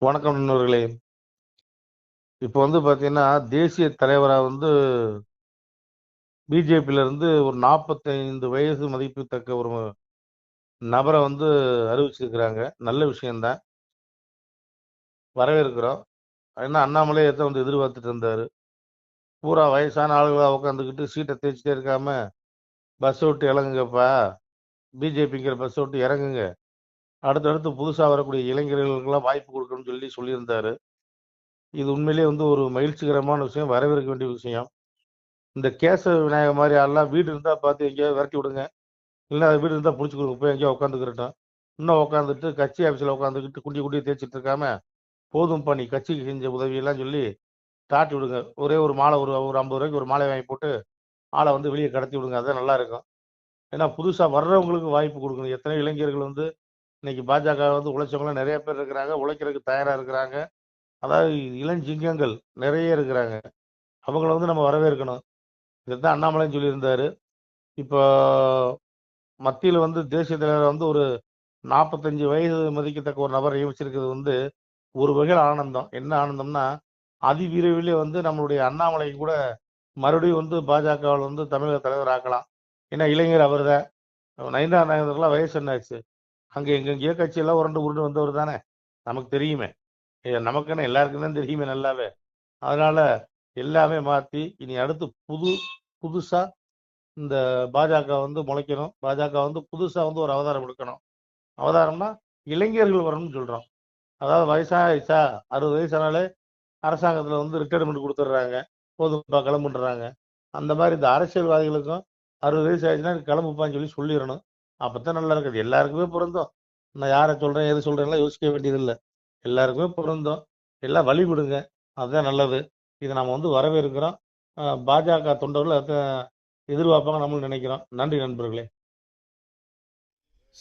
வணக்கம் நண்பர்களே. இப்ப பார்த்தீங்கன்னா, தேசிய தலைவரா பிஜேபில இருந்து ஒரு 45 வயசு மதிப்பிடத்தக்க ஒரு நபர அறிவிச்சிருக்கிறாங்க. நல்ல விஷயம் தான். வரவேற்கிறோம். ஏன்னா அண்ணாமலை இத எதிர்பார்த்துட்டு இருந்தாரு. பூரா வயசான ஆளுகளா உட்காந்துக்கிட்டு சீட்ட தேய்ச்சுட்டே இருக்காம, பஸ் விட்டு இறங்குங்கப்பா. பிஜேபிங்கிற பஸ் விட்டு இறங்குங்க. அடுத்தடுத்து புதுசா வரக்கூடிய இளைஞர்களுக்கெல்லாம் வாய்ப்பு குடுக்கணும்னு சொல்லியிருந்தாரு. இது உண்மையிலேயே ஒரு மகிழ்ச்சிகரமான விஷயம். வரவேற்க வேண்டிய விஷயம். இந்த கேசவ விநாயகர் மாரி ஆள்லாம் வீடு இருந்தா பார்த்து எங்கேயாவது விரட்டி விடுங்க. இல்ல வீடு இருந்தா புடிச்சு குடுங்க. போய் எங்கேயோ உட்காந்துக்கிறட்டும். இன்னும் உட்காந்துட்டு கட்சி ஆஃபீஸ்ல உட்காந்துக்கிட்டு குண்டிய தேய்ச்சுட்டு இருக்காம, போதும்பா நீ கட்சிக்கு செஞ்ச உதவியெல்லாம் சொல்லி தாட்டி விடுங்க. ஒரே ஒரு மாலை ஒரு ஒரு ரூ. 50 ஒரு மாலைய வாங்கி போட்டு, ஆள வெளிய கடத்தி விடுங்க. அதான் நல்லாருக்கும். ஏன்னா புதுசா வர்றவங்களுக்கு வாய்ப்பு குடுக்கணும். எத்தனையோ இளைஞர்கள் இன்னைக்கு பாஜக உழைச்சவங்கலாம் நெறைய பேர் இருக்கிறாங்க. உழைக்கிறதுக்கு தயாரா இருக்கிறாங்க. அதாவது இளஞ்சிங்கங்கள் நெறைய இருக்கிறாங்க. அவங்கள நம்ம வரவேற்கணும். இதத்தான் அண்ணாமலையும் சொல்லியிருந்தாரு. இப்போ மத்தியில தேசிய தலைவர் ஒரு 45 வயது மதிக்கத்தக்க ஒரு நபரை நியமிச்சிருக்கிறது ஒரு வகையில ஆனந்தம். என்ன ஆனந்தம்னா, அதிவிரைவிலே நம்மளுடைய அண்ணாமலை கூட மறுபடியும் பாஜகவுல தமிழக தலைவர் ஆக்கலாம். ஏன்னா இளைஞர் அவர்தான். நயினார் நாகேந்திரலாம் வயசு என்னாச்சு? அங்க எங்கெங்கேயோ கட்சியெல்லாம் உருண்டு உருண்டு வந்தவர் தானே! நமக்கு தெரியுமே. நமக்குன்னு எல்லாருக்கும் தான் தெரியுமே நல்லாவே. அதனால எல்லாமே மாத்தி, இனி அடுத்து புதுசா இந்த பாஜக முளைக்கணும். பாஜக புதுசா ஒரு அவதாரம் எடுக்கணும். அவதாரம்னா, இளைஞர்கள் வரணும்னு சொல்றோம். அதாவது வயசாயிடுச்சா 60 வயசு ஆனாலே அரசாங்கத்துல ரிட்டயர்மென்ட் குடுத்துடுறாங்க. போதும்ப்பா கிளம்புன்றாங்க. அந்த மாரி இந்த அரசியல்வாதிகளுக்கும் 60 வயசு ஆயிடுச்சுன்னா கிளம்புப்பான்னு சொல்லிறணும். அப்பத்தான் நல்லா இருக்குது. எல்லாருக்குமே பொருந்தும். நான் யார சொல்றேன், எது சொல்றேன்லாம் யோசிக்க வேண்டியதில்ல. எல்லாருக்குமே பொருந்தும். எல்லாம் வழி விடுங்க. அதுதான் நல்லது. இத நாம வரவேற்கிறோம். பாஜக தொண்டர்கள் அத எதிர்பார்ப்பாங்க நம்மளும் நினைக்கிறோம். நன்றி நண்பர்களே.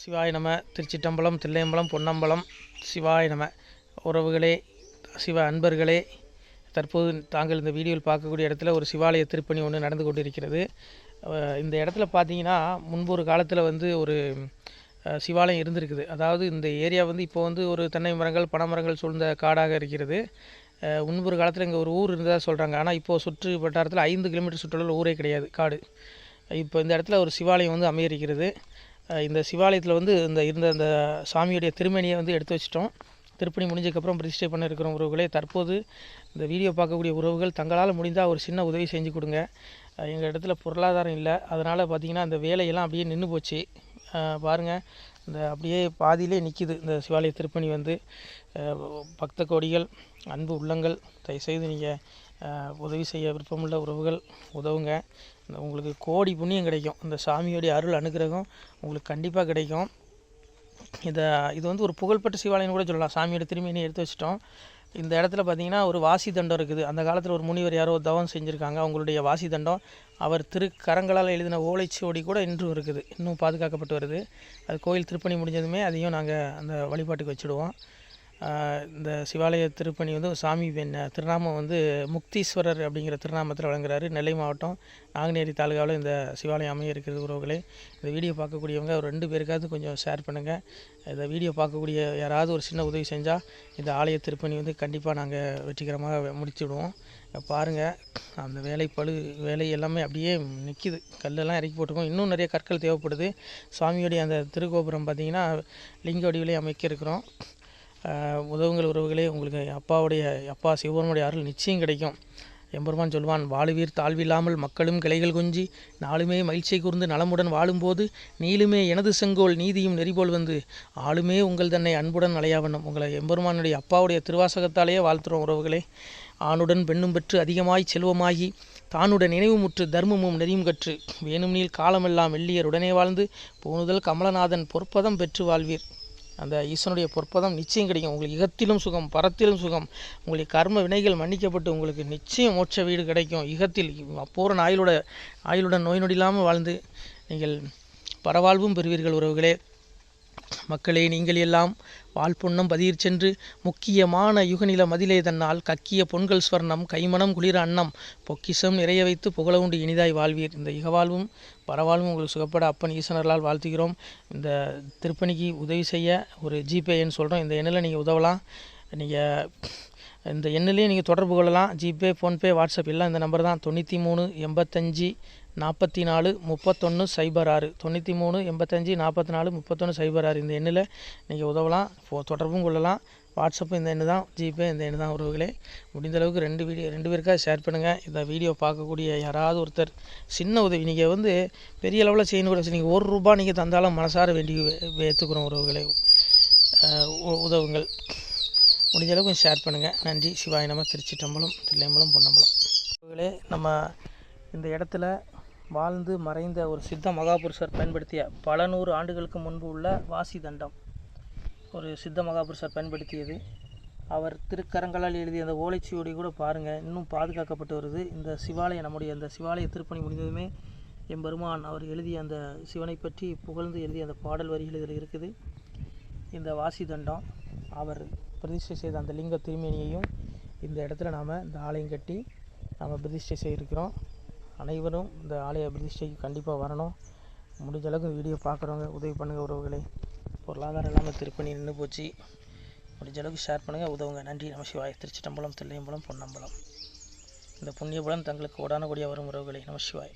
சிவாய நம. திருச்சிட்டம்பலம், தில்லையம்பலம், பொன்னம்பலம். சிவாய நம. உறவுகளே, சிவ அன்பர்களே, தற்போது தாங்கள் இந்த வீடியோவில் பார்க்கக்கூடிய இடத்துல ஒரு சிவாலய திருப்பணி ஒன்று நடந்து கொண்டிருக்கிறது. இந்த இடத்துல பார்த்தீங்கன்னா, முன்பு ஒரு காலத்தில் ஒரு சிவாலயம் இருந்திருக்குது. அதாவது இந்த ஏரியா இப்போ ஒரு தென்னை மரங்கள், பனைமரங்கள் சூழ்ந்த காடாக இருக்கிறது. முன்பு ஒரு காலத்தில் இங்கே ஒரு ஊர் இருந்ததாக சொல்கிறாங்க. ஆனால் இப்போது சுற்று வட்டாரத்தில் 5 கிலோமீட்டர் சுற்றுலாவில் ஊரே கிடையாது, காடு. இப்போ இந்த இடத்துல ஒரு சிவாலயம் அமையிருக்கிறது. இந்த சிவாலயத்தில் இருந்த அந்த சாமியுடைய திருமேனியை எடுத்து வச்சிட்டோம். திருப்பணி முடிஞ்சதுக்கப்புறம் பிரதிஷ்டை பண்ண இருக்கிற உறவுகளே, தற்போது இந்த வீடியோ பார்க்கக்கூடிய உறவுகள் தங்களால் முடிந்தால் ஒரு சின்ன உதவி செஞ்சு கொடுங்க. எங்கள் இடத்துல பொருளாதாரம் இல்லை. அதனால் பார்த்திங்கன்னா அந்த வேலையெல்லாம் அப்படியே நின்று போச்சு. பாருங்கள், இந்த அப்படியே பாதியிலே நிற்கிது இந்த சிவாலய திருப்பணி. பக்த கோடிகள், அன்பு உள்ளங்கள், தயவுசெய்து நீங்கள் உதவி செய்ய விருப்பமுள்ள உறவுகள் உதவுங்க. உங்களுக்கு கோடி புண்ணியம் கிடைக்கும். இந்த சாமியோடைய அருள் அனுகிரகம் உங்களுக்கு கண்டிப்பாக கிடைக்கும். இது ஒரு புகழ்பெற்ற சிவாலயம்னு கூட சொல்லலாம். சாமியோட திருமேனியை எடுத்து வச்சிட்டோம். இந்த இடத்துல பார்த்திங்கன்னா ஒரு வாசி தண்டம் இருக்குது. அந்த காலத்தில் ஒரு முனிவர் யாரோ தவம் செஞ்சுருக்காங்க. அவங்களுடைய வாசி தண்டம் அவர் திருக்கரங்களால் எழுதின ஓலைச்சுவடி கூட இன்றும் இருக்குது. இன்னும் பாதுகாக்கப்பட்டு வருது. அது கோயில் திருப்பணி முடிஞ்சதுமே அதையும் நாங்கள் அந்த வழிபாட்டுக்கு வச்சுடுவோம். இந்த சிவாலய திருப்பணி சாமி திருநாமம் முக்தீஸ்வரர் அப்படிங்கிற திருநாமத்தில் வழங்குறாரு. நெல்லை மாவட்டம் நாங்குநேரி தாலுகாவில் இந்த சிவாலயம் அமைய இருக்கிறது. உறவுகளே, இந்த வீடியோ பார்க்கக்கூடியவங்க ஒரு 2 பேருக்காவது கொஞ்சம் ஷேர் பண்ணுங்கள். இந்த வீடியோ பார்க்கக்கூடிய யாராவது ஒரு சின்ன உதவி செஞ்சால் இந்த ஆலய திருப்பணி கண்டிப்பாக நாங்கள் வெற்றிகரமாக முடிச்சுடுவோம். பாருங்கள், அந்த வேலை எல்லாமே அப்படியே நிற்கிது. கல்லெல்லாம் இறக்கி போட்டிருக்கோம். இன்னும் நிறைய கற்கள் தேவைப்படுது. சாமியோடைய அந்த திருக்கோபுரம் பார்த்திங்கன்னா லிங்க வடிவிலே அமைக்க இருக்கிறோம். உதவுங்கள் உறவுகளே. உங்களுக்கு அப்பா சிவபெருமானுடைய அருள் நிச்சயம் கிடைக்கும். எம்பெருமான் சொல்வான், வாழுவீர் தாழ்வில்லாமல் மக்களும் கிளைகள் கொஞ்சி நாளுமே மகிழ்ச்சியை கூர்ந்து நலமுடன் வாழும்போது நீளுமே எனது செங்கோல் நீதியும் நெறிபோல் ஆளுமே உங்கள் தன்னை அன்புடன் அலையாவண்ணம். உங்களை எம்பெருமானுடைய அப்பாவுடைய திருவாசகத்தாலேயே வாழ்த்துறோம் உறவுகளே. ஆணுடன் பெண்ணும் பெற்று அதிகமாய் செல்வமாகி தானுடன் நினைவுமுற்று தர்மமும் நெறியும் கற்று வேணும் நீள் காலமெல்லாம் வெள்ளியர் உடனே வாழ்ந்து போனுதல் கமலநாதன் பொற்பதம் பெற்று வாழ்வீர். அந்த ஈசனுடைய பொற்பதம் நிச்சயம் கிடைக்கும். உங்களுக்கு இகத்திலும் சுகம், பரத்திலும் சுகம். உங்களுக்கு கர்ம வினைகள் மன்னிக்கப்பட்டு உங்களுக்கு நிச்சயம் மோட்ச வீடு கிடைக்கும். இகத்தில் பூரண ஆயுளுடன் நோய் நொடி இல்லாமல் வாழ்ந்து நீங்கள் பரவாழ்வும் பெறுவீர்கள் உறவுகளே. மக்களே, நீங்கள் எல்லாம் வாழ்பொன்னம் பதியிற் சென்று முக்கியமான யுகநில மதிலே தன்னால் கக்கிய பொன்கள் ஸ்வர்ணம் கைமணம் குளிர அன்னம் பொக்கிஷம் நிறைய வைத்து புகழ உண்டு இனிதாய் வாழ்வீர். இந்த இகவாழ்வும் பரவாழ்வும் உங்களுக்கு சுகப்பட அப்பன் ஈசனர்களால் வாழ்த்துகிறோம். இந்த திருப்பணிக்கு உதவி செய்ய ஒரு ஜிபே எண் சொல்கிறோம். இந்த எண்ணில் நீங்கள் உதவலாம். நீங்கள் இந்த எண்ணிலையும் நீங்கள் தொடர்பு கொள்ளலாம். ஜிபே, ஃபோன்பே, வாட்ஸ்அப் எல்லாம் இந்த நம்பர் தான். 93 85 44 31 06 93 85 44 31 06 இந்த எண்ணில் நீங்கள் உதவலாம், தொடர்பும் கொள்ளலாம். வாட்ஸ்அப்பும் இந்த எண்ணு தான், ஜிபே இந்த எண்ணு தான். உறவுகளே, முடிந்த அளவுக்கு ரெண்டு பேருக்காக ஷேர் பண்ணுங்கள். இந்த வீடியோ பார்க்கக்கூடிய யாராவது ஒருத்தர் சின்ன உதவி, நீங்கள் பெரிய அளவில் செய்யணும் கூட, நீங்கள் ₹1 நீங்கள் தந்தாலும் மனசார வேண்டி ஏற்றுக்கிறோம். உறவுகளே, உதவுங்கள். முடிஞ்ச அளவுக்கு ஷேர் பண்ணுங்கள். நன்றி. சிவாய நம. திருச்சிற்றம்பலம், தில்லையம்பலம், பொன்னம்பலம். உறவுகளே, நம்ம இந்த இடத்துல வாழ்ந்து மறைந்த ஒரு சித்த மகாபுருஷர் பயன்படுத்திய பல 100 ஆண்டுகளுக்கு முன்பு உள்ள வாசி தண்டம் ஒரு சித்த மகாபுருஷர் பயன்படுத்தியது. அவர் திருக்கரங்களால் எழுதிய அந்த ஓலைச்சுவடி கூட பாருங்கள், இன்னும் பாதுகாக்கப்பட்டு வருது. இந்த சிவாலயம், நம்முடைய அந்த சிவாலய திருப்பணி முடிந்ததுமே எம்பெருமான் அவர் எழுதிய அந்த சிவனை பற்றி புகழ்ந்து எழுதிய அந்த பாடல் வரிகள் இதில் இருக்குது. இந்த வாசி தண்டம் அவர் பிரதிஷ்டை செய்த அந்த லிங்க திருமேனியையும் இந்த இடத்துல நாம் இந்த ஆலயம் கட்டி நாம் பிரதிஷ்டை செய்திருக்கிறோம். அனைவரும் இந்த ஆலய பிரதிஷ்டைக்கு கண்டிப்பாக வரணும். முடிஞ்ச அளவுக்கு வீடியோ பார்க்குறவங்க உதவி பண்ணுங்கள். உறவுகளை, பொருளாதாரம் இல்லாமல் திருப்பணி நின்று போச்சு. முடிஞ்ச அளவுக்கு ஷேர் பண்ணுங்கள், உதவுங்க. நன்றி. நம சிவாய. திருச்சிற்றம்பலம், தில்லையம்பலம், பொன்னம்பலம். இந்த புண்ணியபலம் தங்களுக்கு உடான கூடிய வரும். உறவுகளை, நம சிவாய்.